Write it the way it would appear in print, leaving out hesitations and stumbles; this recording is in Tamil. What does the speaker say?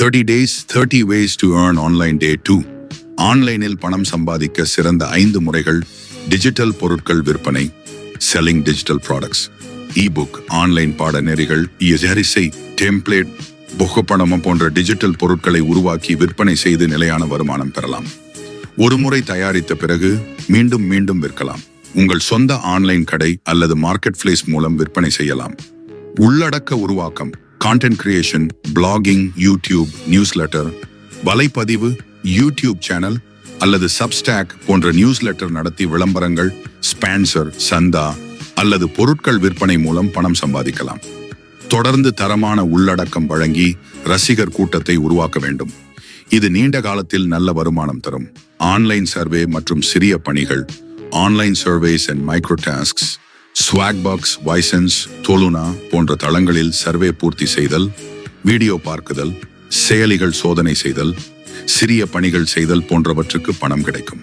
30 days 30 ways to earn online day 2. ஆன்லைனில் பணம் சம்பாதிக்க சிறந்த 5 முறைகள். டிஜிட்டல் பொருட்கள் விற்பனை, selling digital products, ebook, online பாடநெறிகள், எரிசை, டெம்ப்ளேட், புகைப்படம் போன்ற டிஜிட்டல் பொருட்களை உருவாக்கி விற்பனை செய்து நிலையான வருமானம் பெறலாம். ஒரு முறை தயாரித்த பிறகு மீண்டும் மீண்டும் விற்கலாம். உங்கள் சொந்த ஆன்லைன் கடை அல்லது மார்க்கெட் பிளேஸ் மூலம் விற்பனை செய்யலாம். உள்ளடக்க உருவாக்கம், content creation, blogging, YouTube, newsletter, வலைப்பதிவு, யூடியூப் சேனல் அல்லது சப்ஸ்டாக் போன்ற நியூஸ்லெட்டர் நடத்தி விளம்பரங்கள், ஸ்பான்சர், சந்தா அல்லது பொருட்கள் விற்பனை மூலம் பணம் சம்பாதிக்கலாம். தொடர்ந்து தரமான உள்ளடக்கம் வழங்கி ரசிகர் கூட்டத்தை உருவாக்க வேண்டும். இது நீண்ட காலத்தில் நல்ல வருமானம் தரும். ஆன்லைன் சர்வே மற்றும் சிறிய பணிகள், online surveys and micro tasks, Swagbucks, வைசன்ஸ், தொலுனா போன்ற தளங்களில் சர்வே பூர்த்தி செய்தல், வீடியோ பார்க்குதல், செயலிகள் சோதனை செய்தல், சிறிய பணிகள் செய்தல் போன்றவற்றுக்கு பணம் கிடைக்கும்.